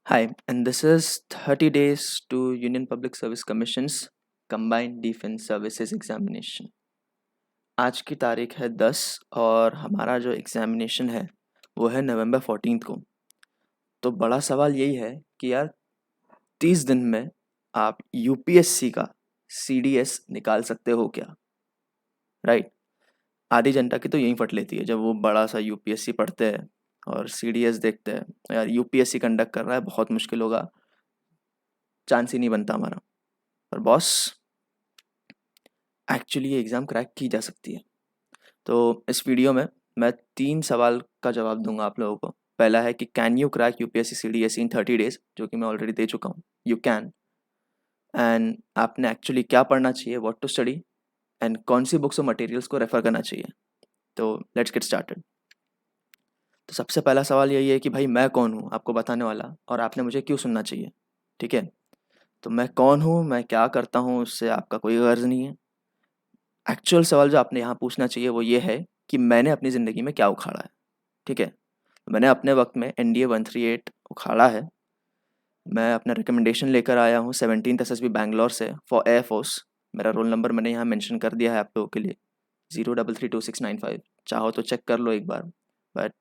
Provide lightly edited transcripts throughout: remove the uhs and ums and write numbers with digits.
Hi, and this is 30 days to Union Public Service Commission's Combined Defense Services Examination. आज की तारीख है 10 और हमारा जो एग्जामिनेशन है वो है नवंबर 14 को। तो बड़ा सवाल यही है कि यार 30 दिन में आप यूपीएससी का सीडीएस निकाल सकते हो क्या? राइट। आधी जनता की तो यही फट लेती है जब वो बड़ा सा यूपीएससी पढ़ते हैं और सीडीएस देखते हैं। यार यूपीएससी कंडक्ट कर रहा है, बहुत मुश्किल होगा, चांस ही नहीं बनता हमारा। पर बॉस, एक्चुअली ये एग्ज़ाम क्रैक की जा सकती है। तो इस वीडियो में मैं 3 सवाल का जवाब दूंगा आप लोगों को। पहला है कि can you crack UPSC CDSE in 30 days, जो कि मैं ऑलरेडी दे चुका हूँ, यू कैन। एंड आपने एक्चुअली क्या पढ़ना चाहिए, व्हाट टू स्टडी, एंड कौन सी बुक्स और मटेरियल्स को रेफर करना चाहिए। तो लेट्स गेट स्टार्टेड। तो सबसे पहला सवाल यही है कि भाई मैं कौन हूँ आपको बताने वाला, और आपने मुझे क्यों सुनना चाहिए। ठीक है, तो मैं कौन हूँ, मैं क्या करता हूँ, उससे आपका कोई गर्ज नहीं है। एक्चुअल सवाल जो आपने यहाँ पूछना चाहिए वो ये है कि मैंने अपनी ज़िंदगी में क्या उखाड़ा है। ठीक है, मैंने अपने वक्त में एनडीए 138 उखाड़ा है। मैं अपना रिकमेंडेशन लेकर आया हूँ 17th एसएसबी बैंगलोर से फॉर एयरफोर्स। मेरा रोल नंबर मैंने यहाँ मेंशन कर दिया है आप लोगों के लिए, 0332695। चाहो तो चेक कर लो एक बार, बट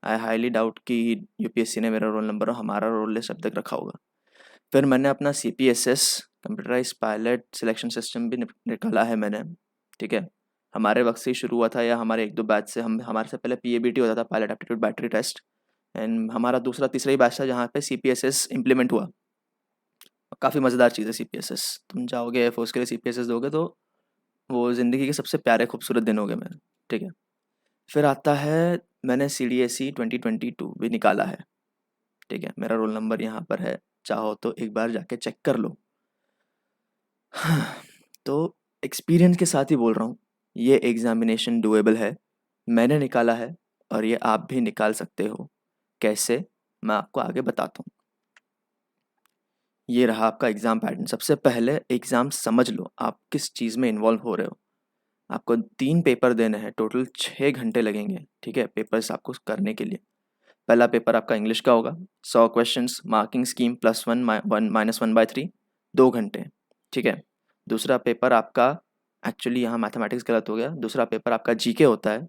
आई हाईली डाउट कि यूपीएससी ने मेरा रोल नंबर और हमारा रोल लिस्ट अब तक रखा होगा। फिर मैंने अपना CPSS computerise pilot selection system भी निकाला है मैंने। ठीक है, हमारे वक्त से ही शुरू हुआ था, या हमारे एक दो बैच से, हमारे से पहले पीएबीटी होता था, pilot aptitude battery test. And हमारा दूसरा तीसरा ही बैच था जहाँ पे सीपीएसएस इम्प्लीमेंट हुआ। काफ़ी मज़ेदार चीज़ है सीपीएसएस। तुम जाओगे एयरफोर्स के लिए सीपीएसएस दोगे तो वो ज़िंदगी के सबसे प्यारे खूबसूरत दिन हो गए मेरे। ठीक है, फिर आता है मैंने सीडीएसई 2022 भी निकाला है। ठीक है, मेरा रोल नंबर यहाँ पर है, चाहो तो एक बार जाके चेक कर लो। तो एक्सपीरियंस के साथ ही बोल रहा हूँ, ये एग्ज़ामिनेशन डुएबल है, मैंने निकाला है, और ये आप भी निकाल सकते हो। कैसे, मैं आपको आगे बताता हूँ। ये रहा आपका एग्ज़ाम पैटर्न। सबसे पहले एग्ज़ाम समझ लो आप किस चीज़ में इन्वॉल्व हो रहे हो। आपको 3 पेपर देने हैं, टोटल 6 घंटे लगेंगे। ठीक है, पेपर्स आपको करने के लिए। पहला पेपर आपका इंग्लिश का होगा, 100 क्वेश्चंस, मार्किंग स्कीम +1 -1/3, 2 घंटे। ठीक है, दूसरा पेपर आपका, एक्चुअली यहाँ मैथमेटिक्स गलत हो गया, दूसरा पेपर आपका जीके होता है,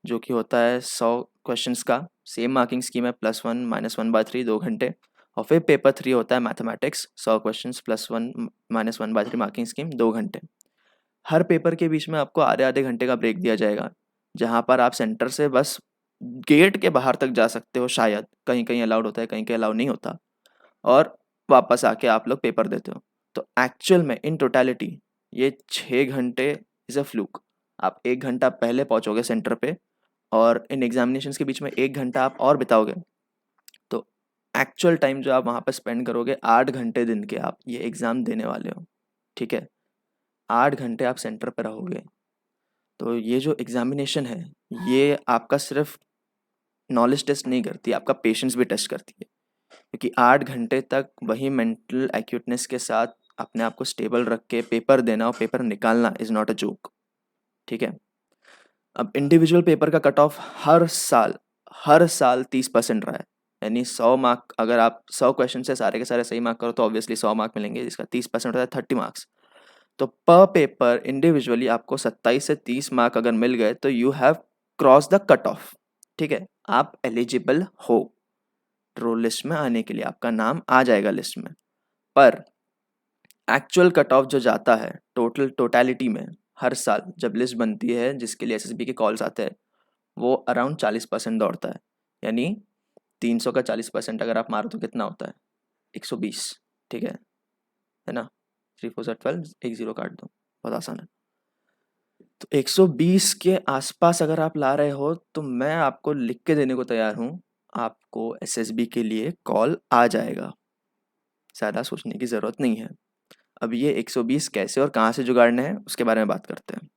जो कि होता है 100 क्वेश्चंस का, सेम मार्किंग स्कीम है, +1 -1/3, 2 घंटे। और फिर पेपर 3 होता है मैथमेटिक्स, 100 क्वेश्चंस +1 -1/3 मार्किंग स्कीम, 2 घंटे। हर पेपर के बीच में आपको आधे आधे घंटे का ब्रेक दिया जाएगा, जहाँ पर आप सेंटर से बस गेट के बाहर तक जा सकते हो, शायद कहीं कहीं अलाउड होता है, कहीं कहीं अलाउड नहीं होता, और वापस आके आप लोग पेपर देते हो। तो एक्चुअल में इन टोटलिटी ये 6 घंटे इज़ अ फ्लूक। आप 1 घंटा पहले पहुंचोगे सेंटर पे, और इन एग्जामिनेशंस के बीच में 1 घंटा आप और बिताओगे। तो एक्चुअल टाइम जो आप वहाँ पर स्पेंड करोगे, 8 घंटे दिन के आप ये एग्ज़ाम देने वाले हो। ठीक है, 8 घंटे आप सेंटर पर रहोगे। तो ये जो एग्जामिनेशन है, ये आपका सिर्फ नॉलेज टेस्ट नहीं करती, आपका पेशेंस भी टेस्ट करती है। क्योंकि 8 घंटे तक वही मेंटल एक्यूटनेस के साथ अपने आप को स्टेबल रख के पेपर देना और पेपर निकालना इज़ नॉट अ जोक। ठीक है, अब इंडिविजुअल पेपर का कट ऑफ हर साल 30% रहा है। यानी 100 मार्क, अगर आप 100 क्वेश्चन से सारे के सारे सही मार्क करो तो ऑब्वियसली 100 मार्क मिलेंगे, जिसका 30% होता है 30 मार्क्स। तो पर पेपर इंडिविजुअली आपको 27 से 30 मार्क अगर मिल गए तो you have cross the cut off. ठीक है, आप एलिजिबल हो रोल लिस्ट में आने के लिए, आपका नाम आ जाएगा लिस्ट में। पर एक्चुअल कट ऑफ जो जाता है टोटलिटी में, हर साल जब लिस्ट बनती है जिसके लिए एसएसबी के कॉल्स आते हैं, वो अराउंड 40% दौड़ता है। यानी 300 का 40% अगर आप मारो तो कितना होता है, 120। ठीक है ना, 3 4 12, एक जीरो काट दो, बहुत आसान है। तो 120 के आसपास अगर आप ला रहे हो तो मैं आपको लिख के देने को तैयार हूँ, आपको एसएसबी के लिए कॉल आ जाएगा, ज़्यादा सोचने की ज़रूरत नहीं है। अब ये 120 कैसे और कहाँ से जुगाड़ने हैं उसके बारे में बात करते हैं।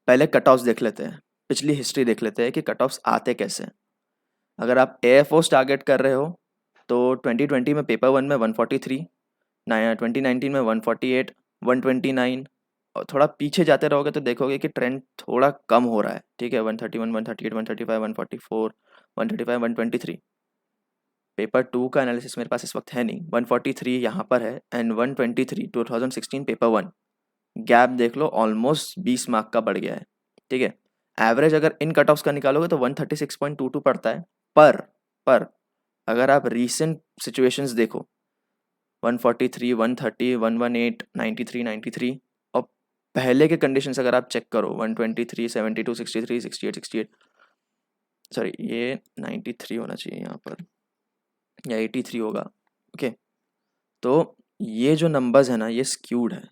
पहले कट ऑफ्स देख लेते हैं, पिछली हिस्ट्री देख लेते हैं कि कट ऑफ्स आते कैसे हैं। अगर आप एयरफोर्स टारगेट कर रहे हो तो 2020 में पेपर 1 में 143, 2019 में 148, 129, और थोड़ा पीछे जाते रहोगे तो देखोगे कि ट्रेंड थोड़ा कम हो रहा है। ठीक है, 131, 138, 135, 144, 135, 123। पेपर 2 का एनालिसिस मेरे पास इस वक्त है नहीं, 143 यहाँ पर है एंड 123 2016 पेपर 1, गैप देख लो ऑलमोस्ट 20 मार्क का बढ़ गया है, ठीक है। एवरेज अगर इन कट ऑफ्स का निकालोगे तो 136.22 पड़ता है, पर अगर आप रीसेंट सिचुएशंस देखो 143, 130, 118, 93, 93 और पहले के कंडीशंस अगर आप चेक करो 123, 72, 63, 68, 68, सॉरी ये 93 होना चाहिए यहाँ पर या 83 होगा, ओके। तो ये जो नंबर्स है ना ये स्क्यूड है,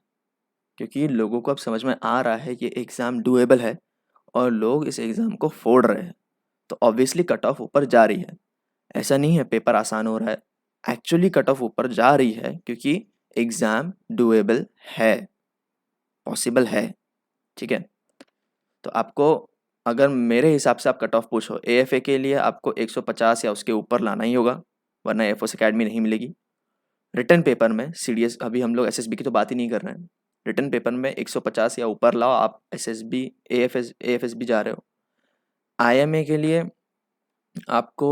क्योंकि लोगों को अब समझ में आ रहा है ये एग्ज़ाम डुएबल है और लोग इस एग्ज़ाम को फोड़ रहे हैं, तो ऑब्वियसली कट ऑफ ऊपर जा रही है। ऐसा नहीं है पेपर आसान हो रहा है, एक्चुअली कट ऑफ ऊपर जा रही है क्योंकि एग्ज़ाम डुएबल है, पॉसिबल है, ठीक है। तो आपको अगर मेरे हिसाब से आप कट ऑफ पूछो एएफए के लिए आपको 150 या उसके ऊपर लाना ही होगा, वरना एयरफोर्स अकेडमी नहीं मिलेगी। रिटन पेपर में सीडीएस, अभी हम लोग एसएसबी की तो बात ही नहीं कर रहे हैं, रिटन पेपर में 150 या ऊपर लाओ, आप एसएसबी एएफएसबी जा रहे हो। आईएमए के लिए आपको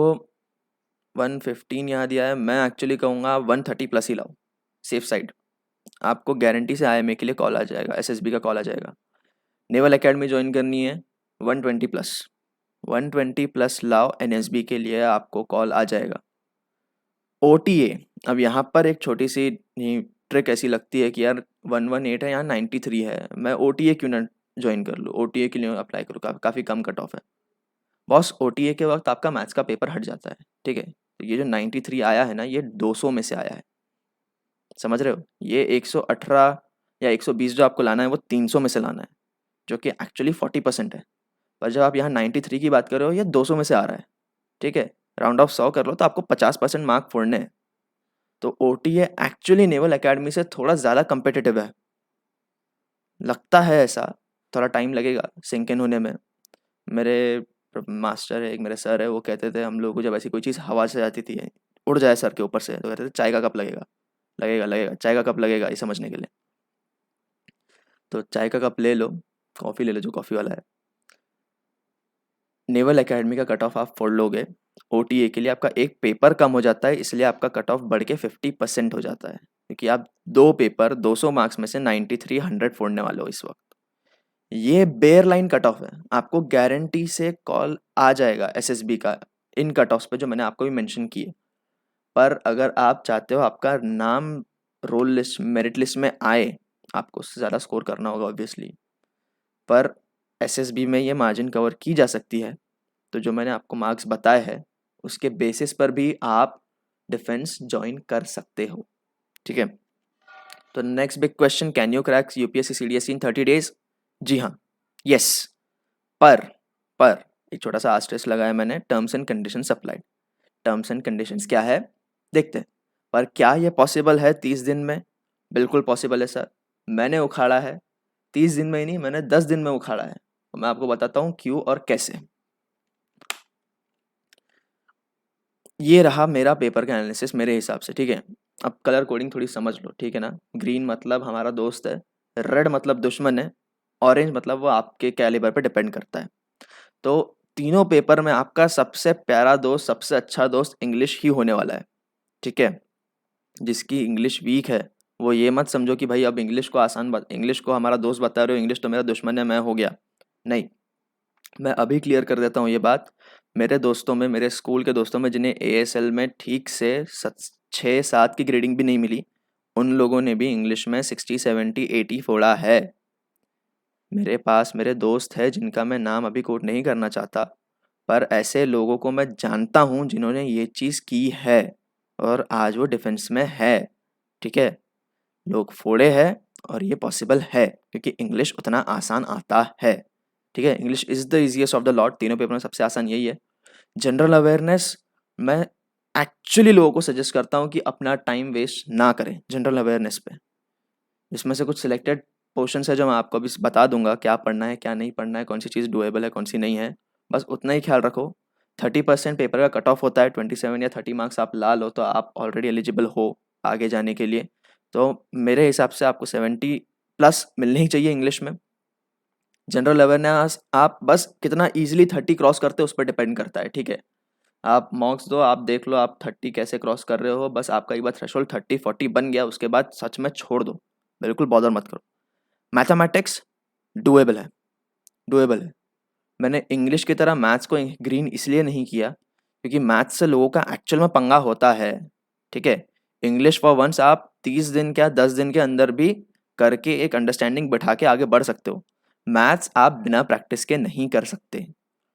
115 यहाँ दिया है, मैं एक्चुअली कहूँगा 130 प्लस ही लाओ, सेफ साइड। आपको गारंटी से आईएमए के लिए कॉल आ जाएगा, एसएसबी का कॉल आ जाएगा। नेवल एकेडमी ज्वाइन करनी है 120 प्लस, 120 प्लस लाओ, एनएसबी के लिए आपको कॉल आ जाएगा। ओटीए, अब यहाँ पर एक छोटी सी ट्रिक ऐसी लगती है कि यार 118 है, यहाँ 93 है, मैं ओटीए क्यों ना ज्वाइन कर लूँ, ओटीए के लिए अप्लाई करूँ, काफ़ी कम कट ऑफ है। बॉस ओटीए के वक्त आपका मैथ्स का पेपर हट जाता है, ठीक है। तो ये जो 93 आया है ना ये 200 में से आया है, समझ रहे हो। ये 118 या 120 जो आपको लाना है वो 300 में से लाना है, जो कि एक्चुअली 40% है। पर जब आप यहाँ 93 की बात कर रहे हो ये 200 में से आ रहा है, ठीक है। राउंड ऑफ 100 कर लो तो आपको 50% मार्क फोड़ने हैं। तो ओटीए एक्चुअली नेवल एकेडमी से थोड़ा ज़्यादा कम्पिटिटिव है, लगता है ऐसा, थोड़ा टाइम लगेगा सिंक इन होने में। मेरे मास्टर है एक, मेरे सर है, वो कहते थे हम लोग को जब ऐसी कोई चीज़ हवा से जाती थी, उड़ जाए सर के ऊपर से, तो कहते थे चाय का कप लगेगा, लगेगा लगेगा, चाय का कप लगेगा, ये समझने के लिए। तो चाय का कप ले लो, कॉफ़ी ले लो जो कॉफ़ी वाला है। नेवल एकेडमी का कट ऑफ आप फोड़ लोगे, ओटीए के लिए आपका एक पेपर कम हो जाता है, इसलिए आपका कट ऑफ बढ़ के 50% हो जाता है, क्योंकि आप 2 पेपर 200 मार्क्स में से 93 100 फोड़ने वाले हो इस वक्त। ये बेयर लाइन कट ऑफ है, आपको गारंटी से कॉल आ जाएगा एसएसबी का इन कट ऑफ्स पे जो मैंने आपको भी मेंशन किए। पर अगर आप चाहते हो आपका नाम रोल लिस्ट मेरिट लिस्ट में आए, आपको उससे ज़्यादा स्कोर करना होगा ऑब्वियसली। पर एसएसबी में ये मार्जिन कवर की जा सकती है, तो जो मैंने आपको मार्क्स बताए हैं उसके बेसिस पर भी आप डिफेंस ज्वाइन कर सकते हो, ठीक है। तो next big question, can you crack UPSC CDSE in 30 days? जी हाँ, यस। पर एक छोटा सा आस्टेरिस्क लगाया मैंने, terms and conditions apply. Terms and conditions क्या है देखते हैं। पर क्या ये पॉसिबल है 30 दिन में? बिल्कुल पॉसिबल है सर। मैंने उखाड़ा है 30 दिन में ही नहीं, मैंने 10 दिन में उखाड़ा है। तो मैं आपको बताता हूँ क्यों और कैसे। ये रहा मेरा पेपर का एनालिसिस मेरे हिसाब से, ठीक है। अब कलर कोडिंग थोड़ी समझ लो, ठीक है ना। ग्रीन मतलब हमारा दोस्त है, रेड मतलब दुश्मन है, ऑरेंज मतलब वो आपके कैलिबर पे डिपेंड करता है। तो तीनों पेपर में आपका सबसे प्यारा दोस्त, सबसे अच्छा दोस्त इंग्लिश ही होने वाला है, ठीक है। जिसकी इंग्लिश वीक है वो ये मत समझो कि भाई अब इंग्लिश को इंग्लिश को हमारा दोस्त बता रहे हो, इंग्लिश तो मेरा दुश्मन है, मैं हो गया। नहीं, मैं अभी क्लियर कर देता हूँ ये बात। मेरे दोस्तों में, मेरे स्कूल के दोस्तों में जिन्हें एएसएल में ठीक से 6-7 की ग्रेडिंग भी नहीं मिली, उन लोगों ने भी इंग्लिश में 60 70 80 फोड़ा है। मेरे पास मेरे दोस्त है जिनका मैं नाम अभी कोट नहीं करना चाहता, पर ऐसे लोगों को मैं जानता हूँ जिन्होंने ये चीज़ की है और आज वो डिफेंस में है, ठीक है। लोग फोड़े हैं और ये पॉसिबल है क्योंकि इंग्लिश उतना आसान आता है, ठीक है। English is the easiest of the lot, तीनों पेपर में सबसे आसान यही है। जनरल अवेयरनेस, मैं एक्चुअली लोगों को सजेस्ट करता हूँ कि अपना टाइम वेस्ट ना करें जनरल अवेयरनेस पे। इसमें से कुछ सिलेक्टेड पोर्शंस है जो मैं आपको अभी बता दूंगा, क्या पढ़ना है क्या नहीं पढ़ना है, कौन सी चीज़ डुएबल है कौन सी नहीं है, बस उतना ही ख्याल रखो। 30% पेपर का कट ऑफ होता है, 27 या 30 मार्क्स आप ला लो तो आप ऑलरेडी एलिजिबल हो आगे जाने के लिए। तो मेरे हिसाब से आपको 70 प्लस मिलनी ही चाहिए इंग्लिश में। जनरल अवेयरनेस आप बस कितना ईजिली 30 क्रॉस करते हो उस पर डिपेंड करता है, ठीक है। आप मॉक्स दो, आप देख लो आप 30 कैसे क्रॉस कर रहे हो, बस आपका एक बार थ्रेशोल्ड 30-40 बन गया, उसके बाद सच में छोड़ दो, बिल्कुल बॉदर मत करो। मैथमेटिक्स डुएबल है, डुएबल है। मैंने इंग्लिश की तरह मैथ्स को ग्रीन इसलिए नहीं किया क्योंकि मैथ्स से लोगों का एक्चुअल में पंगा होता है, ठीक है। इंग्लिश फॉर वंस आप 30 दिन क्या 10 दिन के अंदर भी करके एक अंडरस्टैंडिंग बैठा के आगे बढ़ सकते हो। मैथ्स आप बिना प्रैक्टिस के नहीं कर सकते।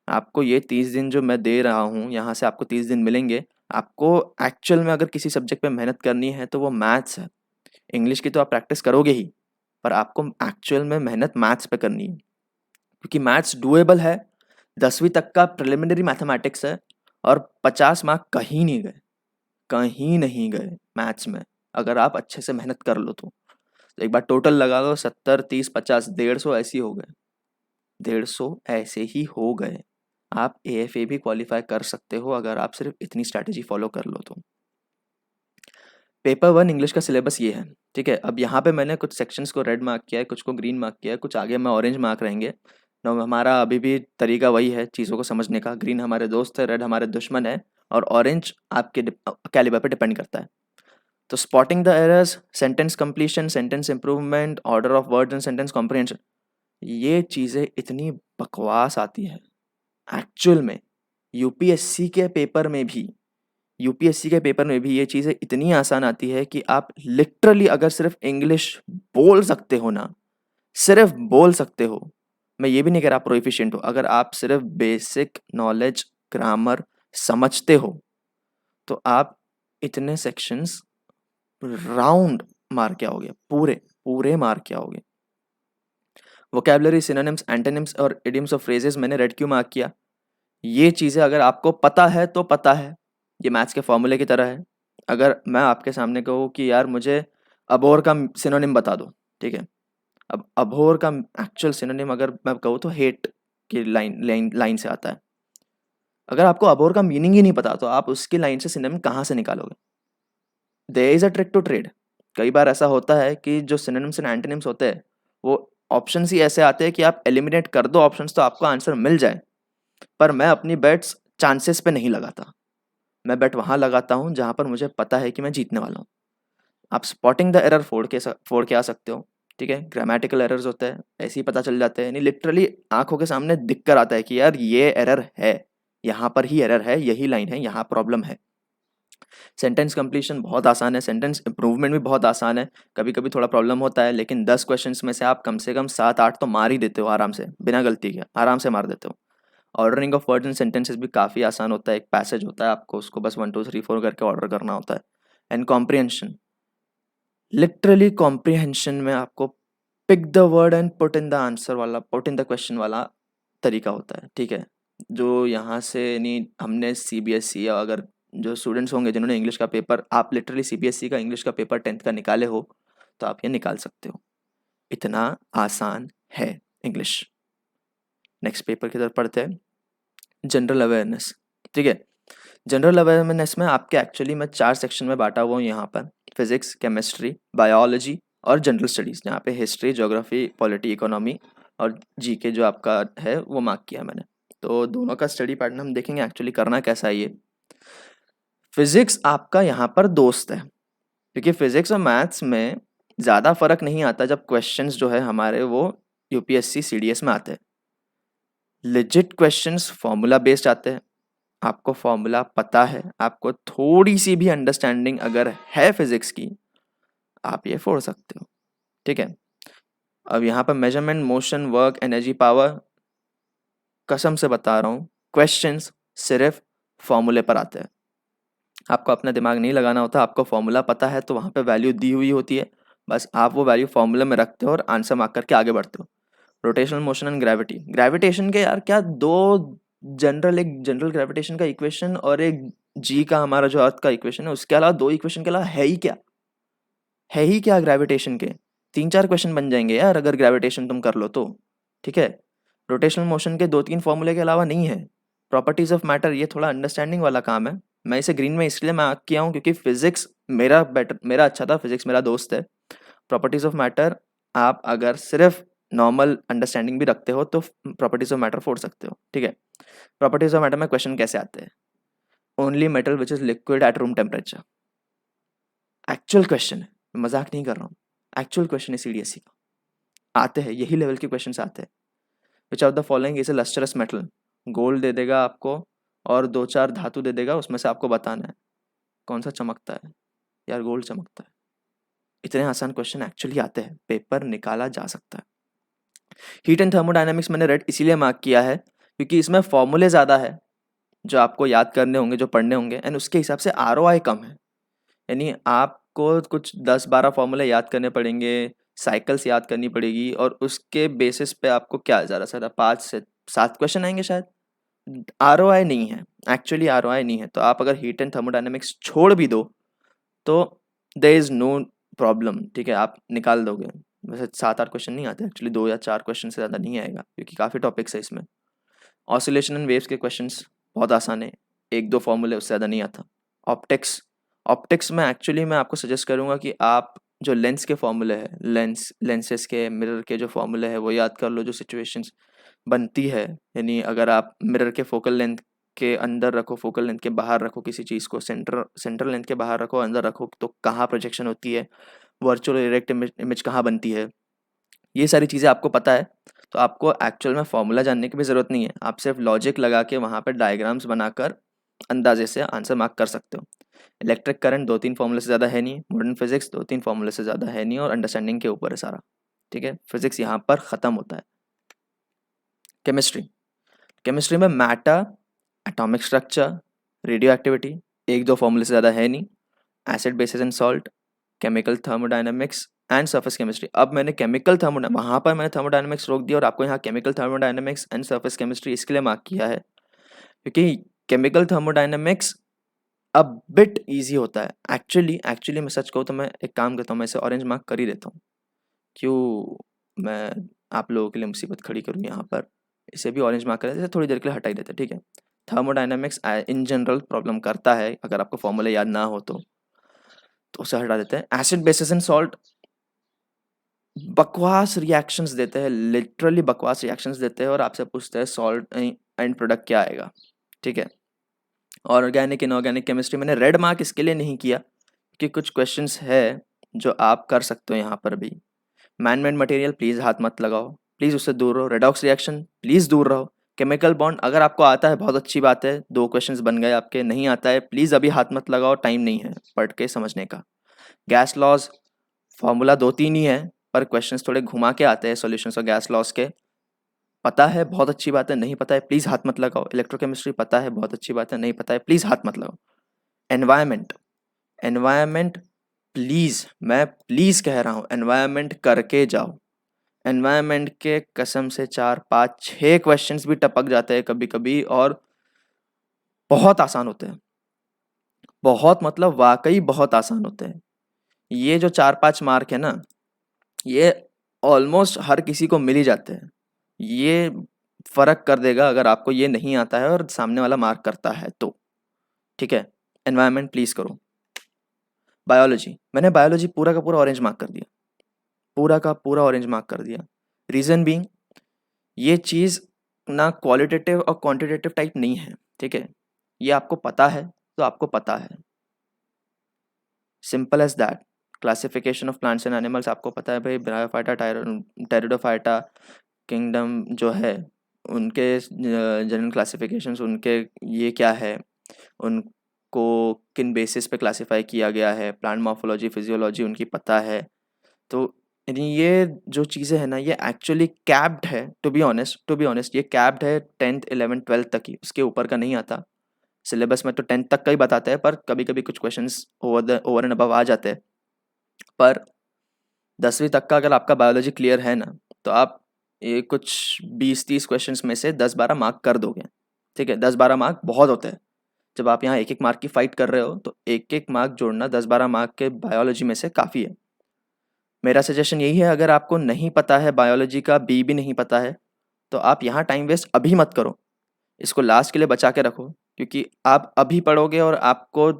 आपको ये 30 दिन जो मैं दे रहा हूँ, यहाँ से आपको 30 दिन मिलेंगे। आपको एक्चुअल में अगर किसी सब्जेक्ट पे मेहनत करनी है तो वो मैथ्स है। इंग्लिश की तो आप प्रैक्टिस करोगे ही, पर आपको एक्चुअल में मेहनत मैथ्स पे करनी है, क्योंकि मैथ्स डुएबल है। 10वीं तक का प्रिलिमिनरी मैथमेटिक्स है और 50 मार्क कहीं नहीं गए, कहीं नहीं गए मैथ्स में, अगर आप अच्छे से मेहनत कर लो तो। एक बार टोटल लगा लो, 70 30 50 150 ऐसे ही हो गए, 150 ऐसे ही हो गए। आप एएफए भी क्वालिफाई कर सकते हो अगर आप सिर्फ इतनी स्ट्रैटेजी फॉलो कर लो तो। पेपर 1 इंग्लिश का सिलेबस ये है, ठीक है। अब यहाँ पे मैंने कुछ सेक्शंस को रेड मार्क किया है, कुछ को ग्रीन मार्क किया है, कुछ आगे में ऑरेंज मार्क रहेंगे। हमारा अभी भी तरीका वही है चीज़ों को समझने का। ग्रीन हमारे दोस्त है, रेड हमारे दुश्मन है, और ऑरेंज आपके कैलिबर पे डिपेंड करता है। तो spotting the errors, sentence completion, sentence improvement, order of words and sentence comprehension, ये चीज़ें इतनी बकवास आती है एक्चुअल में। यूपीएससी के पेपर में भी यूपीएससी के पेपर में भी ये चीज़ें इतनी आसान आती है कि आप लिटरली अगर सिर्फ इंग्लिश बोल सकते हो ना, सिर्फ बोल सकते हो, मैं ये भी नहीं कह रहा आप प्रोफिशिएंट हो, अगर आप सिर्फ बेसिक नॉलेज ग्रामर समझते हो तो आप इतने सेक्शंस राउंड मार के आओगे, पूरे पूरे मार के आओगे। वोकैबुलरी, सिनोनिम्स, एंटोनिम्स और इडियम्स ऑफ फ्रेजेस मैंने रेड क्यों मार्क किया? ये चीज़ें अगर आपको पता है तो पता है, ये मैथ्स के फॉर्मूले की तरह है। अगर मैं आपके सामने कहूँ कि यार मुझे अबोर का सिनोनिम बता दो, ठीक है। अब अबोर का एक्चुअल सिनोनिम अगर मैं कहूँ तो हेट की लाइन से आता है। अगर आपको अबोर का मीनिंग ही नहीं पता तो आप उसकी लाइन से सिनोनिम कहाँ से निकालोगे? There is a trick to trade. कई बार ऐसा होता है कि जो सिनोनिम्स एंड एंटोनिम्स होते हैं वो ऑप्शंस ही ऐसे आते हैं कि आप एलिमिनेट कर दो ऑप्शंस तो आपको आंसर मिल जाए। पर मैं अपनी बेट्स चांसेस पे नहीं लगाता, मैं बेट वहाँ लगाता हूँ जहाँ पर मुझे पता है कि मैं जीतने वाला हूँ। आप स्पॉटिंग द एरर फोड़ के आ सकते हो, ठीक है। ग्रामेटिकल एरर्स होते हैं, ऐसे ही पता चल जाते हैं, नहीं लिटरली आंखों के सामने दिख कर आता है कि यार ये एरर है, यहाँ पर ही एरर है, यही लाइन है, यहाँ प्रॉब्लम है। सेंटेंस कंप्लीशन बहुत आसान है, सेंटेंस इंप्रूवमेंट भी बहुत आसान है। कभी कभी थोड़ा प्रॉब्लम होता है, लेकिन 10 क्वेश्चंस में से आप कम से कम 7-8 तो मार ही देते हो आराम से, बिना गलती के आराम से मार देते हो। Ordering of words and sentences भी काफ़ी आसान होता है। एक पैसेज होता है, आपको उसको बस 1 2 3 4 करके ऑर्डर करना होता है। एंड कॉम्प्रिहेंशन, लिटरली कॉम्प्रिहेंशन में आपको pick the word and put in the answer वाला, पुट इन द क्वेश्चन वाला तरीका होता है, ठीक है। जो यहाँ से नहीं, हमने सीबीएसई या अगर जो स्टूडेंट्स होंगे जिन्होंने इंग्लिश का पेपर, आप लिटरली सीबीएसई का इंग्लिश का पेपर 10th का निकाले हो तो आप ये निकाल सकते हो, इतना आसान है इंग्लिश। नेक्स्ट पेपर की तरफ पढ़ते हैं, जनरल अवेयरनेस, ठीक है। जनरल अवेयरनेस में आपके एक्चुअली मैं 4 सेक्शन में बांटा हुआ हूँ यहाँ पर, फिजिक्स, केमिस्ट्री, बायोलॉजी और जनरल स्टडीज़, जहाँ पे हिस्ट्री, ज्योग्राफी, पॉलिटी, इकोनॉमी और जीके जो आपका है वो मार्क किया मैंने। तो दोनों का स्टडी पैटर्न हम देखेंगे एक्चुअली करना कैसा है ये। फिजिक्स आपका यहाँ पर दोस्त है, क्योंकि फिजिक्स और मैथ्स में ज़्यादा फर्क नहीं आता जब क्वेश्चंस जो है हमारे वो यूपीएससी सीडीएस में आते हैं। लेजिट क्वेश्चंस फॉर्मूला बेस्ड आते हैं, आपको फॉर्मूला पता है, आपको थोड़ी सी भी अंडरस्टैंडिंग अगर है फिजिक्स की, आप ये फोड़ सकते हो, ठीक है। अब यहाँ पर measurement, motion, work, energy, power, कसम से बता रहा हूँ क्वेश्चंस सिर्फ फॉर्मूले पर आते हैं। आपको अपना दिमाग नहीं लगाना होता, आपको फॉर्मूला पता है तो वहाँ पे वैल्यू दी हुई होती है, बस आप वो वैल्यू फॉर्मूले में रखते हो और आंसर मार्क करके आगे बढ़ते हो। Rotational motion and gravity, gravitation के यार क्या दो जनरल, एक जनरल ग्रेविटेशन का इक्वेशन और एक जी का हमारा जो अर्थ का इक्वेशन है, उसके अलावा 2 इक्वेशन के अलावा है ही क्या, है ही क्या ग्रेविटेशन के? 3-4 क्वेश्चन बन जाएंगे यार अगर ग्रेविटेशन तुम कर लो तो, ठीक है। रोटेशनल मोशन के 2-3 फॉर्मूले के अलावा नहीं है। प्रॉपर्टीज ऑफ मैटर, ये थोड़ा अंडरस्टैंडिंग वाला काम है। मैं इसे ग्रीन में इसलिए मार्क किया हूँ क्योंकि फिजिक्स मेरा अच्छा था, फिजिक्स मेरा दोस्त है। प्रॉपर्टीज ऑफ मैटर आप अगर सिर्फ नॉर्मल अंडरस्टैंडिंग भी रखते हो तो प्रॉपर्टीज ऑफ मैटर फोड़ सकते हो, ठीक है। प्रॉपर्टीज ऑफ मैटर में क्वेश्चन कैसे आते हैं? Only metal which is liquid at room temperature. Actual question है, मजाक नहीं कर रहा हूँ, एक्चुअल क्वेश्चन है सीडीएसई का, आते हैं यही लेवल के क्वेश्चन आते हैं। Which of the following is a lustrous metal, gold दे देगा आपको और 2-4 धातु दे देगा, उसमें से आपको बताना है कौन सा चमकता है। यार गोल्ड चमकता है। इतने आसान क्वेश्चन एक्चुअली आते हैं, पेपर निकाला जा सकता है। हीट एंड थर्मोडायनामिक्स मैंने रेड इसीलिए मार्क किया है क्योंकि इसमें फॉर्मूले ज़्यादा है जो आपको याद करने होंगे, जो पढ़ने होंगे, एंड उसके हिसाब से आरओआई कम है। यानी आपको कुछ 10-12 फॉर्मूले याद करने पड़ेंगे, साइकिल्स याद करनी पड़ेगी, और उसके बेसिस पे आपको क्या ज़्यादा से ज़्यादा 5 से 7 क्वेश्चन आएंगे शायद। आरओआई नहीं है, एक्चुअली आरओआई नहीं है। तो आप अगर हीट एंड थर्मोडायनामिक्स छोड़ भी दो तो देयर इज़ नो प्रॉब्लम, ठीक है, आप निकाल दोगे। वैसे 7-8 क्वेश्चन नहीं आते एक्चुअली, 2 या 4 क्वेश्चन से ज़्यादा नहीं आएगा क्योंकि काफ़ी टॉपिक्स है इसमें। ऑसिलेशन एंड वेव्स के क्वेश्चंस बहुत आसान है, 1-2 फॉर्मूले, उससे ज़्यादा नहीं आता। ऑप्टिक्स, ऑप्टिक्स में एक्चुअली मैं आपको सजेस्ट करूँगा कि आप जो लेंस के फॉर्मूले हैं, लेंसेज के, मिरर के जो फॉर्मूले हैं वो याद कर लो, जो सिचुएशंस बनती है। यानी अगर आप मिरर के फोकल लेंथ के अंदर रखो, फोकल लेंथ के बाहर रखो किसी चीज़ को, सेंट्रल लेंथ के बाहर रखो, अंदर रखो, तो कहाँ प्रोजेक्शन होती है, वर्चुअल इरेक्ट इमेज कहाँ बनती है, ये सारी चीज़ें आपको पता है। तो आपको एक्चुअल में फॉर्मूला जानने की भी ज़रूरत नहीं है, आप सिर्फ लॉजिक लगा के वहाँ पर डायग्राम्स बनाकर अंदाजे से आंसर मार्क कर सकते हो। इलेक्ट्रिक करंट 2-3 फॉर्मूले से ज़्यादा है नहीं, मॉडर्न फिजिक्स 2-3 फॉर्मूले से ज़्यादा है नहीं, और अंडरस्टैंडिंग के ऊपर है सारा, ठीक है। फिजिक्स यहाँ पर ख़त्म होता है। केमिस्ट्री, केमिस्ट्री में matter, atomic structure, radio activity, 1-2 फॉर्मूले से ज़्यादा है नहीं, acid basis and salt, chemical thermodynamics and surface chemistry. अब मैंने केमिकल वहाँ पर मैंने थर्मोडायनामिक्स रोक दिया और आपको यहाँ chemical thermodynamics and surface chemistry इसके लिए मार्क किया है क्योंकि केमिकल थर्मोडायनामिक्स अब बिट ईजी होता है। एक्चुअली मैं सच कहूँ तो मैं एक काम करता हूँ, मैं इसे ऑरेंज मार्क कर ही देता हूँ। क्यों मैं आप लोगों के लिए मुसीबत खड़ी करूँ यहाँ पर, इसे भी ऑरेंज मार्क कर देते, थोड़ी देर के लिए हटा ही देते, ठीक है। थर्मोडायनामिक्स इन जनरल प्रॉब्लम करता है, अगर आपको फॉर्मूले याद ना हो तो उसे हटा देते हैं। एसिड बेसिस एंड सॉल्ट बकवास रिएक्शंस देते हैं, लिटरली बकवास रिएक्शंस देते हैं, और आपसे पूछते हैं सॉल्ट एंड प्रोडक्ट क्या आएगा, ठीक है। ऑर्गेनिक इनऑर्गेनिक केमिस्ट्री मैंने रेड मार्क इसके लिए नहीं किया कि कुछ क्वेश्चंस है जो आप कर सकते हो यहाँ पर भी। मैन मेड मटेरियल प्लीज़ हाथ मत लगाओ, प्लीज़ उससे दूर रहो। रेडॉक्स रिएक्शन प्लीज़ दूर रहो। केमिकल बॉन्ड अगर आपको आता है बहुत अच्छी बात है, 2 क्वेश्चंस बन गए आपके। नहीं आता है प्लीज़ अभी हाथ मत लगाओ, टाइम नहीं है पढ़ के समझने का। गैस लॉज फॉर्मूला 2-3 ही है, पर क्वेश्चंस थोड़े घुमा के आते हैं सॉल्यूशंस और गैस लॉज के। पता है बहुत अच्छी बात है, नहीं पता है प्लीज़ हाथ मत लगाओ। इलेक्ट्रोकेमिस्ट्री पता है बहुत अच्छी बात है, नहीं पता है प्लीज़ हाथ मत लगाओ। एनवायरमेंट, एनवायरमेंट प्लीज़, मैं प्लीज़ कह रहा हूँ, एनवायरमेंट करके जाओ। एनवायरमेंट के कसम से 4-5-6 क्वेश्चंस भी टपक जाते हैं कभी कभी, और बहुत आसान होते हैं, बहुत मतलब वाकई बहुत आसान होते हैं। ये जो 4-5 मार्क है ना, ये ऑलमोस्ट हर किसी को मिल ही जाते हैं। ये फ़र्क कर देगा अगर आपको ये नहीं आता है और सामने वाला मार्क करता है तो, ठीक है। एनवायरमेंट प्लीज़ करो। बायोलॉजी, मैंने बायोलॉजी पूरा का पूरा ऑरेंज मार्क कर दिया, पूरा का पूरा ऑरेंज मार्क कर दिया। रीज़न बीइंग, ये चीज़ ना क्वालिटेटिव और क्वांटिटेटिव टाइप नहीं है, ठीक है। ये आपको पता है तो आपको पता है, simple as that. Classification of plants and animals आपको पता है भाई, ब्रायोफाइटा, टेरिडोफाइटा किंगडम जो है, उनके जनरल क्लासिफिकेशंस, उनके ये क्या है, उनको किन बेसिस पे क्लासिफाई किया गया है, प्लांट मॉर्फोलॉजी, फिजियोलॉजी उनकी पता है। तो यानी ये जो चीज़ें हैं ना, ये एक्चुअली कैप्ड है, टू बी ऑनेस्ट ये कैप्ड है 10th 11th 12th तक ही, उसके ऊपर का नहीं आता। सिलेबस में तो 10th तक का ही बताते हैं, पर कभी कभी कुछ क्वेश्चंस ओवर एंड अबव आ जाते हैं। पर 10वीं तक का अगर आपका बायोलॉजी क्लियर है ना, तो आप ये कुछ 20-30 क्वेश्चंस में से 10-12 मार्क कर दोगे, ठीक है। 10-12 मार्क बहुत होते हैं। जब आप यहाँ 1-1 मार्क की फाइट कर रहे हो तो 1-1 मार्क जोड़ना 10-12 मार्क के बायोलॉजी में से काफ़ी है। मेरा सजेशन यही है, अगर आपको नहीं पता है बायोलॉजी का बी भी नहीं पता है, तो आप यहाँ टाइम वेस्ट अभी मत करो, इसको लास्ट के लिए बचा के रखो, क्योंकि आप अभी पढ़ोगे और आपको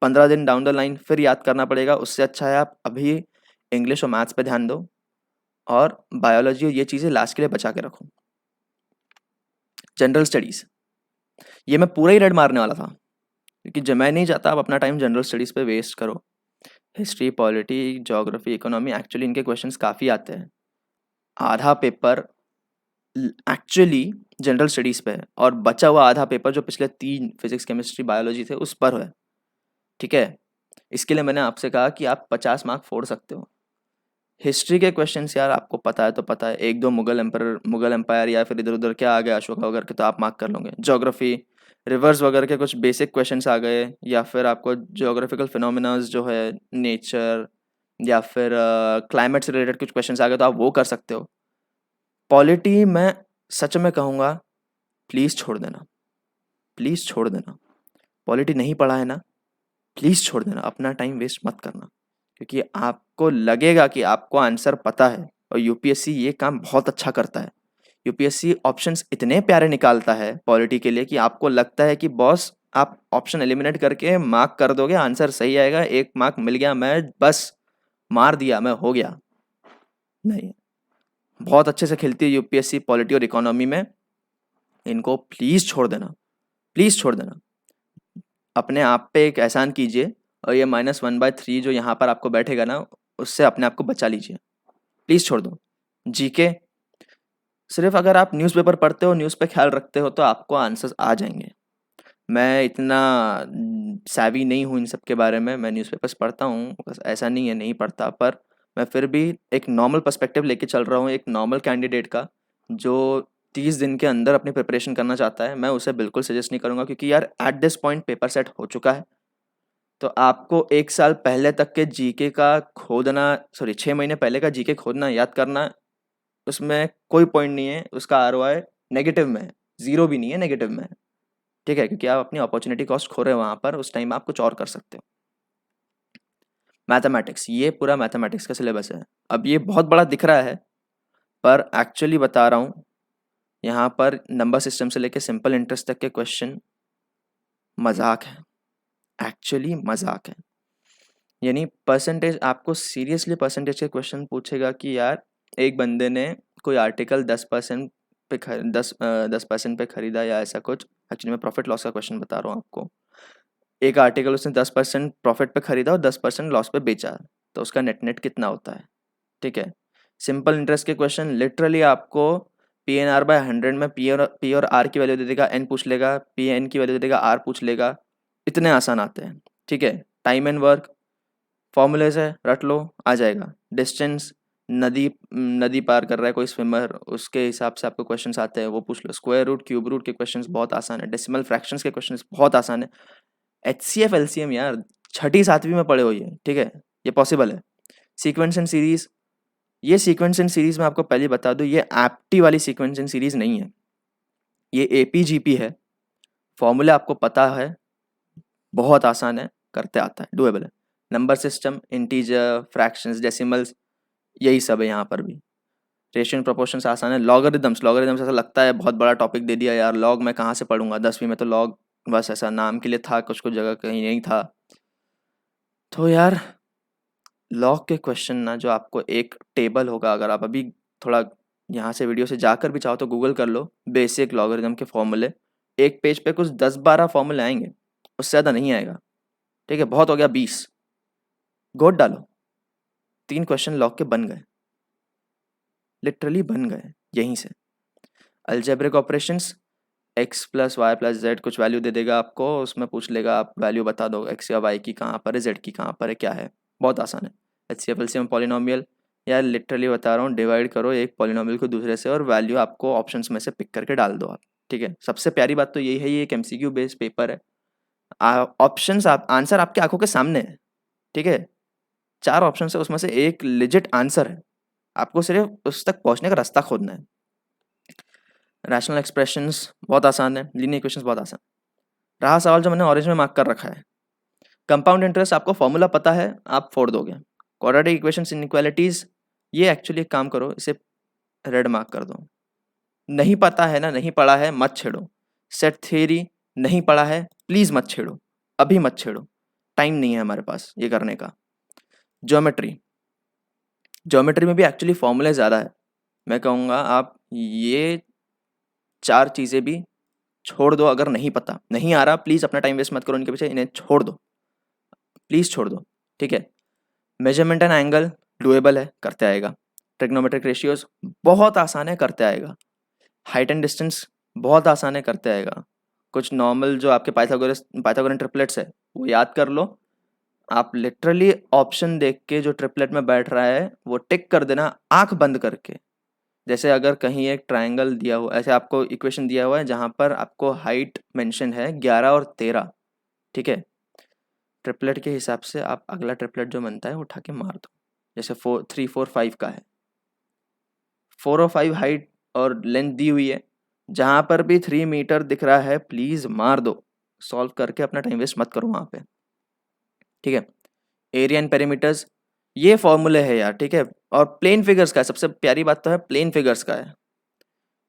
15 दिन डाउन द लाइन फिर याद करना पड़ेगा। उससे अच्छा है आप अभी इंग्लिश और मैथ्स पे ध्यान दो, और बायोलॉजी और ये चीज़ें लास्ट के लिए बचा के रखो। जनरल स्टडीज़, ये मैं पूरा ही रेड मारने वाला था, क्योंकि जब मैं नहीं चाहता आप अपना टाइम जनरल स्टडीज़ पे वेस्ट करो। History, polity, geography, economy, actually इनके क्वेश्चंस काफ़ी आते हैं। आधा पेपर एक्चुअली जनरल स्टडीज़ पे है और बचा हुआ आधा पेपर जो पिछले 3 फिजिक्स, केमिस्ट्री, बायोलॉजी थे उस पर है, ठीक है? इसके लिए मैंने आपसे कहा कि आप 50 मार्क फोड़ सकते हो। हिस्ट्री के क्वेश्चंस यार आपको पता है तो पता है, 1-2 मुगल एम्पायर या फिर इधर-उधर क्या आ गया अशोका वगैरह के तो आप मार्क कर लोगे। ज्योग्राफी, रिवर्स वगैरह के कुछ बेसिक क्वेश्चंस आ गए या फिर आपको ज्योग्राफिकल फिनोमेनास जो है, नेचर या फिर क्लाइमेट से रिलेटेड कुछ क्वेश्चंस आ गए तो आप वो कर सकते हो। पॉलिटी मैं सच में कहूँगा प्लीज़ छोड़ देना, प्लीज़ छोड़ देना। पॉलिटी नहीं पढ़ा है ना, प्लीज़ छोड़ देना, अपना टाइम वेस्ट मत करना। क्योंकि आपको लगेगा कि आपको आंसर पता है और यूपीएससी ये काम बहुत अच्छा करता है। यूपीएससी ऑप्शंस इतने प्यारे निकालता है पॉलिटी के लिए कि आपको लगता है कि बॉस आप ऑप्शन एलिमिनेट करके मार्क कर दोगे, आंसर सही आएगा, 1 मार्क मिल गया, मैं बस मार दिया, मैं हो गया। नहीं, बहुत अच्छे से खेलती है यूपीएससी पॉलिटी और इकोनॉमी में। इनको प्लीज़ छोड़ देना, प्लीज़ छोड़ देना। अपने आप पे एक एहसान कीजिए और ये -1/3 जो यहाँ पर आपको बैठेगा ना, उससे अपने आप को बचा लीजिए। प्लीज़ छोड़ दो। जीके सिर्फ अगर आप न्यूज़पेपर पढ़ते हो, न्यूज़ पे ख्याल रखते हो तो आपको आंसर्स आ जाएँगे। मैं इतना savvy नहीं हूँ इन सब के बारे में, मैं न्यूज़पेपर्स पढ़ता हूँ, बस ऐसा नहीं है नहीं पढ़ता, पर मैं फिर भी एक नॉर्मल पर्सपेक्टिव लेके चल रहा हूँ, एक नॉर्मल कैंडिडेट का, जो 30 दिन के अंदर अपनी प्रिपरेशन करना चाहता है। मैं उसे बिल्कुल सजेस्ट नहीं करूँगा क्योंकि यार at this point paper set हो चुका है। तो आपको 1 साल पहले तक के जीके का खोदना, सॉरी 6 महीने पहले का जीके खोदना, याद करना, उसमें कोई पॉइंट नहीं है, उसका आरओआई नेगेटिव में है, 0 भी नहीं है, नेगेटिव में है, ठीक है? क्योंकि आप अपनी अपॉर्चुनिटी कॉस्ट खो रहे हो वहाँ पर, उस टाइम आप कुछ और कर सकते हो। मैथमेटिक्स, ये पूरा मैथमेटिक्स का सिलेबस है। अब ये बहुत बड़ा दिख रहा है, पर एक्चुअली बता रहा हूँ, यहाँ पर नंबर सिस्टम से लेके सिंपल इंटरेस्ट तक के क्वेश्चन मज़ाक है, एक्चुअली मज़ाक है। यानी परसेंटेज, आपको सीरियसली परसेंटेज के क्वेश्चन पूछेगा कि यार एक बंदे ने कोई आर्टिकल 10% पे 10% पे खरीदा या ऐसा कुछ। एक्चुअली मैं प्रॉफिट लॉस का क्वेश्चन बता रहा हूँ आपको। एक आर्टिकल उसने 10% प्रॉफिट पे खरीदा और 10% लॉस पे बेचा, तो उसका नेट नेट कितना होता है, ठीक है? सिंपल इंटरेस्ट के क्वेश्चन लिटरली आपको PNR/100 में पी और आर की वैल्यू दे देगा, एन पूछ लेगा, पी एन की वैल्यू दे देगा, आर पूछ लेगा, इतने आसान आते हैं, ठीक है? टाइम एंड वर्क फॉर्मूले से रट लो, आ जाएगा। डिस्टेंस, नदी पार कर रहा है कोई स्विमर, उसके हिसाब से आपको क्वेश्चंस आते हैं, वो पूछ लो। स्क्वायर रूट, क्यूब रूट के क्वेश्चंस बहुत आसान है। डेसिमल फ्रैक्शंस के क्वेश्चंस बहुत आसान है। HCF LCM यार 6ठी 7वीं में पढ़े हो ये, ठीक है? ये पॉसिबल है। सीक्वेंस एंड सीरीज, ये सीक्वेंस एंड सीरीज में आपको पहले बता दूं, ये एप्टी वाली सीक्वेंस एंड सीरीज नहीं है, ये APGP है। फॉर्मूला आपको पता है, बहुत आसान है, करते आता है, डुएबल है। Number system, integer, fractions, decimals, यही सब है यहाँ पर भी। रेशियो एंड प्रोपोर्शंस आसान है। लॉगरिदम्स, लॉगरिदम्स ऐसा लगता है बहुत बड़ा टॉपिक दे दिया यार, लॉग मैं कहाँ से पढ़ूंगा, 10वीं में तो लॉग बस ऐसा नाम के लिए था, कुछ कुछ जगह कहीं नहीं था। तो यार लॉग के क्वेश्चन ना, जो आपको एक टेबल होगा, अगर आप अभी थोड़ा यहाँ से वीडियो से जाकर भी चाहो तो गूगल कर लो बेसिक लॉगरिदम के फॉर्मूले, एक पेज पे कुछ 10-12 फॉर्मूले आएंगे, उससे ज़्यादा नहीं आएगा, ठीक है? बहुत हो गया 20, गोद डालो, 3 क्वेश्चन लॉग के बन गए, लिटरली बन गए यहीं से। Algebraic operations, x plus y plus z कुछ वैल्यू दे देगा आपको, उसमें पूछ लेगा आप वैल्यू बता दो x या y की कहाँ पर है, z की कहाँ पर है, क्या है, बहुत आसान है। HCF LCM पॉलिनोमियल, यार लिटरली बता रहा हूँ, डिवाइड करो एक पॉलिनोमियल को दूसरे से और वैल्यू आपको ऑप्शंस में से पिक करके डाल दो आप, ठीक है? सबसे प्यारी बात तो यही है, ये एक MCQ बेस्ड पेपर है। ऑप्शंस, आप आंसर आपकी आंखों के सामने है, ठीक है? 4 ऑप्शन है, उसमें से एक लिजिट आंसर है, आपको सिर्फ उस तक पहुंचने का रास्ता खोदना है। रैशनल एक्सप्रेशंस बहुत आसान है, लीनियर इक्वेशंस बहुत आसान। रहा सवाल जो मैंने ऑरेंज में मार्क कर रखा है, कंपाउंड इंटरेस्ट, आपको फॉर्मूला पता है, आप फोड़ दोगे। क्वाड्रेटिक इक्वेशंस, इनइक्वालिटीज, ये एक्चुअली एक काम करो, इसे रेड मार्क कर दो। नहीं पता है ना, नहीं पढ़ा है, मत छेड़ो। सेट थ्योरी नहीं पढ़ा है, प्लीज मत छेड़ो, अभी मत छेड़ो, टाइम नहीं है हमारे पास ये करने का। ज्योमेट्री, ज्योमेट्री में भी एक्चुअली फॉर्मूले ज़्यादा है, मैं कहूँगा आप ये 4 चीज़ें भी छोड़ दो, अगर नहीं पता नहीं आ रहा प्लीज़ अपना टाइम वेस्ट मत करो इनके पीछे, इन्हें छोड़ दो, प्लीज़ छोड़ दो, ठीक है। मेजरमेंट एंड एंगल डुएबल है, करते आएगा। ट्रिग्नोमेट्रिक रेशियोज बहुत आसान है, करते आएगा। हाइट एंड डिस्टेंस बहुत आसान है, करते आएगा। कुछ नॉर्मल जो आपके पाइथागोरन ट्रिपलेट्स है वो याद कर लो। आप लिटरली ऑप्शन देख के जो ट्रिपलेट में बैठ रहा है वो टिक कर देना आंख बंद करके। जैसे अगर कहीं एक ट्रायंगल दिया हुआ, ऐसे आपको इक्वेशन दिया हुआ है जहां पर आपको हाइट मेंशन है 11 और 13, ठीक है। ट्रिपलेट के हिसाब से आप अगला ट्रिपलेट जो बनता है वो उठा के मार दो। जैसे 3 4 5 का है, 4 और 5 हाइट और लेंथ दी हुई है, जहां पर भी 3 मीटर दिख रहा है प्लीज मार दो, सॉल्व करके अपना टाइम वेस्ट मत करो वहां पे, ठीक है। एरिया एंड पेरीमीटर्स ये फॉर्मूले है यार, ठीक है। और प्लेन फिगर्स का है, सबसे प्यारी बात तो है प्लेन फिगर्स का है।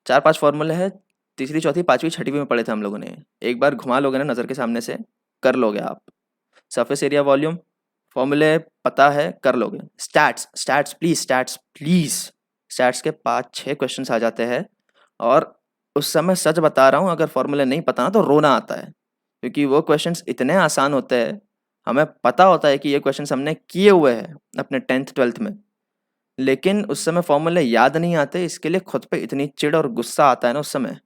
4 5 फॉर्मूले है, तीसरी चौथी पांचवी छठवीं में पढ़े थे हम लोगों ने। एक बार घुमा लोगे ना नज़र के सामने से, कर लोगे आप। सरफेस एरिया वॉल्यूम फॉर्मूले पता है, कर लोगे। Stats stats please, stats please, stats के 5 6 क्वेश्चन आ जाते हैं। और उस समय सच बता रहा हूँ, अगर फॉर्मूले नहीं पता ना तो रोना आता है, क्योंकि वो क्वेश्चंस इतने आसान होते हैं। हमें पता होता है कि ये क्वेश्चंस हमने किए हुए हैं अपने 10th 12th में, लेकिन उस समय फॉर्मूले याद नहीं आते, इसके लिए खुद पे इतनी चिढ़ और गुस्सा आता है ना उस समय।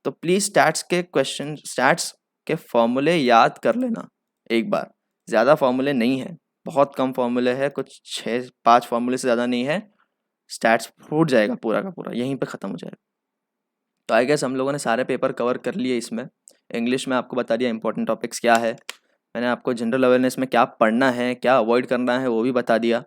तो प्लीज स्टैट्स के फॉर्मूले याद कर लेना एक बार। ज़्यादा फॉर्मूले नहीं है, बहुत कम फॉर्मूले है, कुछ 6 5 फॉर्मूले से ज़्यादा नहीं है। स्टैट्स फूट जाएगा पूरा का पूरा, यहीं पे ख़त्म हो जाएगा। तो आई गेस हम लोगों ने सारे पेपर कवर कर लिए इसमें। इंग्लिश में आपको बता दिया इंपॉर्टेंट टॉपिक्स क्या है, मैंने आपको जनरल अवेयरनेस में क्या पढ़ना है क्या अवॉइड करना है वो भी बता दिया,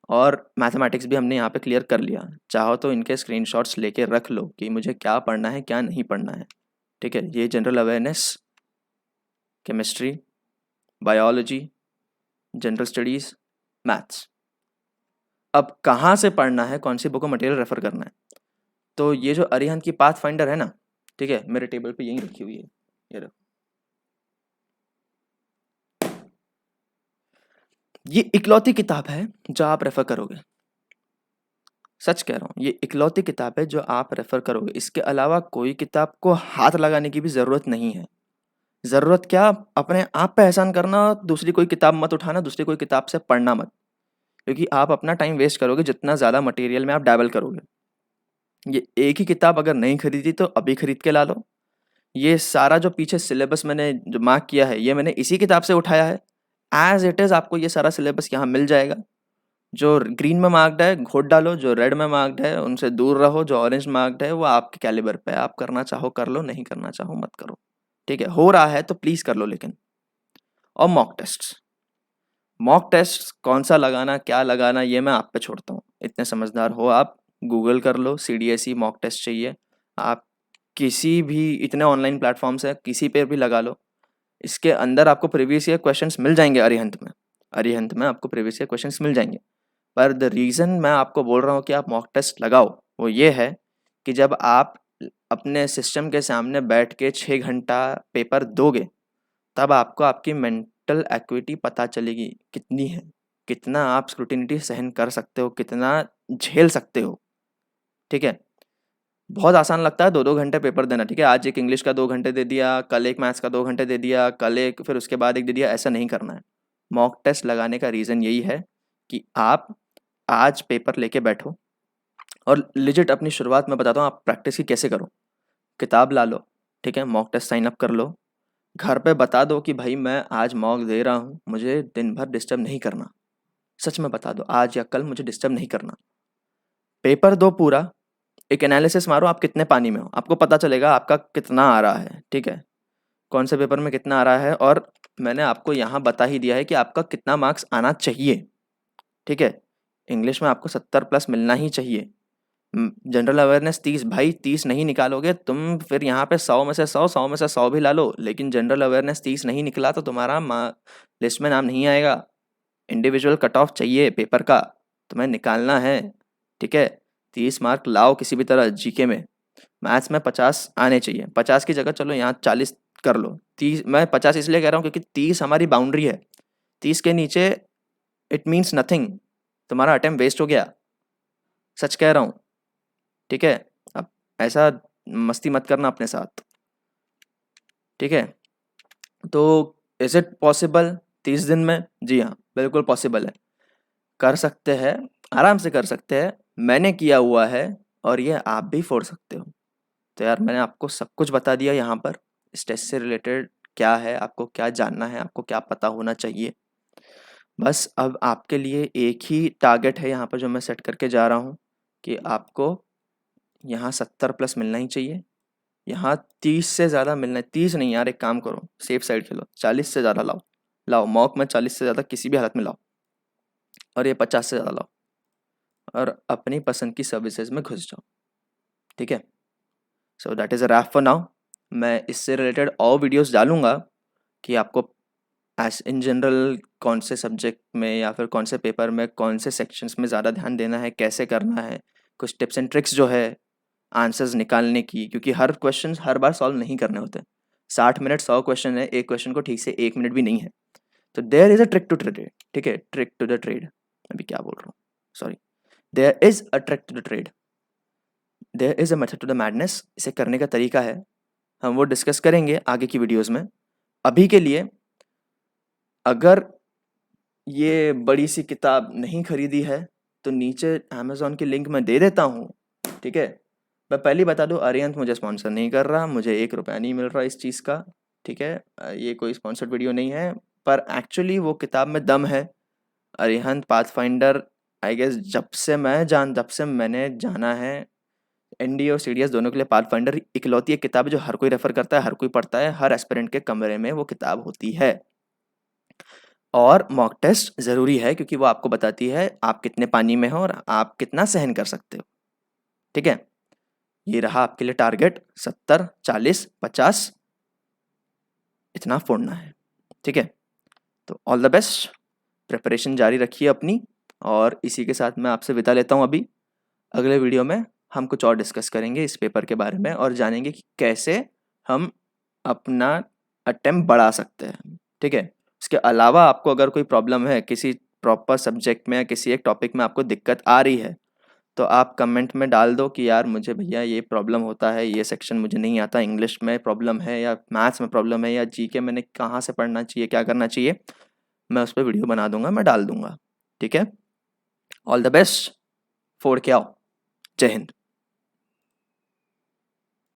और मैथमेटिक्स भी हमने यहाँ पे क्लियर कर लिया। चाहो तो इनके स्क्रीनशॉट्स लेके रख लो कि मुझे क्या पढ़ना है क्या नहीं पढ़ना है, ठीक है। ये general awareness, chemistry, biology, general studies, maths. अब कहाँ से पढ़ना है, कौन सी बुक को मटेरियल रेफर करना है, तो ये जो अरिहंत की पाथ फाइंडर है ना, ठीक है, मेरे टेबल पे यहीं रखी हुई है, ये रखो। ये इकलौती किताब है जो आप रेफर करोगे, सच कह रहा हूँ, ये इकलौती किताब है जो आप रेफर करोगे। इसके अलावा कोई किताब को हाथ लगाने की भी ज़रूरत नहीं है। ज़रूरत क्या, अपने आप पे एहसान करना, दूसरी कोई किताब मत उठाना, दूसरी कोई किताब से पढ़ना मत, क्योंकि आप अपना टाइम वेस्ट करोगे जितना ज़्यादा मटेरियल में आप डैबल करोगे। ये एक ही किताब अगर नहीं खरीदी तो अभी खरीद के ला लो। ये सारा जो पीछे सिलेबस मैंने जो मार्क किया है ये मैंने इसी किताब से उठाया है। एज इट इज़ आपको ये सारा सिलेबस यहाँ मिल जाएगा। जो ग्रीन में मार्क्ड है घोट डालो, जो रेड में मार्क्ड है उनसे दूर रहो, जो ऑरेंज मार्क्ड है वो आपके कैलिबर पे है। आप करना चाहो कर लो, नहीं करना चाहो मत करो, ठीक है। हो रहा है तो प्लीज़ कर लो लेकिन। और मॉक टेस्ट कौन सा लगाना क्या लगाना ये मैं आप पे छोड़ता हूँ, इतने समझदार हो आप, गूगल कर लो CDSE मॉक टेस्ट चाहिए आप, किसी भी इतने ऑनलाइन प्लेटफॉर्म्स है किसी पे भी लगा लो। इसके अंदर आपको प्रीवियस ईयर क्वेश्चंस मिल जाएंगे, अरिहंत में आपको प्रीवियस ईयर क्वेश्चंस मिल जाएंगे। पर द रीज़न मैं आपको बोल रहा हूँ कि आप मॉक टेस्ट लगाओ वो ये है कि जब आप अपने सिस्टम के सामने बैठ के 6 घंटा पेपर दोगे तब आपको आपकी मेंटल एक्विटी पता चलेगी कितनी है, कितना आप स्क्रूटिनिटी सहन कर सकते हो, कितना झेल सकते हो, ठीक है। बहुत आसान लगता है 2 2 घंटे पेपर देना, ठीक है। आज एक इंग्लिश का 2 घंटे दे दिया, कल एक मैथ्स का 2 घंटे दे दिया, कल एक फिर उसके बाद एक दे दिया, ऐसा नहीं करना है। मॉक टेस्ट लगाने का रीज़न यही है कि आप आज पेपर लेके बैठो, और लिजिट अपनी शुरुआत में बताता हूँ आप प्रैक्टिस की कैसे करो। किताब ला लो, ठीक है, मॉक टेस्ट साइन अप कर लो, घर पे बता दो कि भाई मैं आज मॉक दे रहा हूँ, मुझे दिन भर डिस्टर्ब नहीं करना। सच में बता दो आज या कल मुझे डिस्टर्ब नहीं करना। पेपर दो पूरा, एक एनालिसिस मारो आप कितने पानी में हो, आपको पता चलेगा आपका कितना आ रहा है, ठीक है, कौन से पेपर में कितना आ रहा है। और मैंने आपको यहाँ बता ही दिया है कि आपका कितना मार्क्स आना चाहिए, ठीक है। इंग्लिश में आपको 70+ मिलना ही चाहिए। जनरल अवेयरनेस 30, भाई 30 नहीं निकालोगे तुम, फिर यहाँ पे 100 में से 100, 100 में से 100 भी ला लो, लेकिन जनरल अवेयरनेस 30 नहीं निकला तो तुम्हारा लिस्ट में नाम नहीं आएगा। इंडिविजुअल कट ऑफ चाहिए पेपर का, तुम्हें निकालना है, ठीक है। 30 मार्क लाओ किसी भी तरह जीके में। मैथ्स में 50 आने चाहिए, 50 की जगह चलो यहाँ 40 कर लो। 30 मैं 50 इसलिए कह रहा हूँ क्योंकि 30 हमारी बाउंड्री है, 30 के नीचे इट मीन्स नथिंग, तुम्हारा अटेम्प्ट वेस्ट हो गया, सच कह रहा हूँ, ठीक है। अब ऐसा मस्ती मत करना अपने साथ। ठीक है। तो इज़ इट पॉसिबल 30 दिन में? जी हाँ, बिल्कुल पॉसिबल है। कर सकते हैं, आराम से कर सकते हैं। मैंने किया हुआ है और ये आप भी फोड़ सकते हो। तो यार मैंने आपको सब कुछ बता दिया यहाँ पर, इस टेस्ट से रिलेटेड क्या है, आपको क्या जानना है, आपको क्या पता होना चाहिए। बस अब आपके लिए एक ही टारगेट है यहाँ पर जो मैं सेट करके जा रहा हूँ कि आपको यहाँ 70 प्लस मिलना ही चाहिए, यहाँ 30 से ज़्यादा मिलना है। 30 नहीं यार, एक काम करो, सेफ साइड खेलो, 40 से ज़्यादा लाओ। लाओ मॉक में 40 से ज़्यादा किसी भी हालत में लाओ, और ये 50 से ज़्यादा लाओ, और अपनी पसंद की सर्विसेज में घुस जाओ। ठीक है, so that is a rap for now. मैं इससे रिलेटेड और वीडियोस डालूंगा कि आपको एज इन जनरल कौन से सब्जेक्ट में या फिर कौन से पेपर में कौन से सेक्शंस में ज़्यादा ध्यान देना है, कैसे करना है, कुछ टिप्स एंड ट्रिक्स जो है आंसर्स निकालने की, क्योंकि हर क्वेश्चन हर बार सॉल्व नहीं करने होते। 60 मिनट 100 क्वेश्चन है, एक क्वेश्चन को ठीक से 1 मिनट भी नहीं है। तो there is a trick to trade. ठीक है, ट्रिक टू द ट्रेड, अभी क्या बोल रहा हूँ, sorry, there is a trick to the trade, there is a method to the madness. इसे करने का तरीका है, हम वो डिस्कस करेंगे आगे की वीडियोस में। अभी के लिए अगर ये बड़ी सी किताब नहीं खरीदी है तो नीचे अमेज़न की लिंक मैं दे देता हूँ। ठीक है, मैं पहले ही बता दूँ, अरिहंत मुझे स्पॉन्सर नहीं कर रहा, मुझे 1 रुपया नहीं मिल रहा इस चीज़ का। ठीक है, ये कोई स्पॉन्सर्ड वीडियो नहीं है, पर एक्चुअली वो किताब में दम है। अरिहंत पाथफाइंडर, आई गेस जब से मैंने जाना है, एनडीए और सीडीएस दोनों के लिए पाथफाइंडर इकलौती एक किताब है जो हर कोई रेफर करता है, हर कोई पढ़ता है, हर एस्पिरेंट के कमरे में वो किताब होती है। और मॉक टेस्ट ज़रूरी है क्योंकि वो आपको बताती है आप कितने पानी में हो और आप कितना सहन कर सकते हो। ठीक है, ये रहा आपके लिए टारगेट, 70, 40, 50 इतना फोड़ना है। ठीक है, तो ऑल द बेस्ट, प्रिपरेशन जारी रखिए अपनी, और इसी के साथ मैं आपसे विदा लेता हूँ अभी। अगले वीडियो में हम कुछ और डिस्कस करेंगे इस पेपर के बारे में और जानेंगे कि कैसे हम अपना अटेम्प्ट बढ़ा सकते हैं। ठीक है, इसके अलावा आपको अगर कोई प्रॉब्लम है किसी प्रॉपर सब्जेक्ट में या किसी एक टॉपिक में आपको दिक्कत आ रही है, तो आप कमेंट में डाल दो कि यार मुझे भैया ये प्रॉब्लम होता है, ये सेक्शन मुझे नहीं आता, इंग्लिश में प्रॉब्लम है या मैथ्स में प्रॉब्लम है या जीके मैंने कहाँ से पढ़ना चाहिए, क्या करना चाहिए, मैं उस पर वीडियो बना दूंगा, मैं डाल दूंगा। ठीक है, ऑल द बेस्ट, फोड़ के आओ। जय हिंद।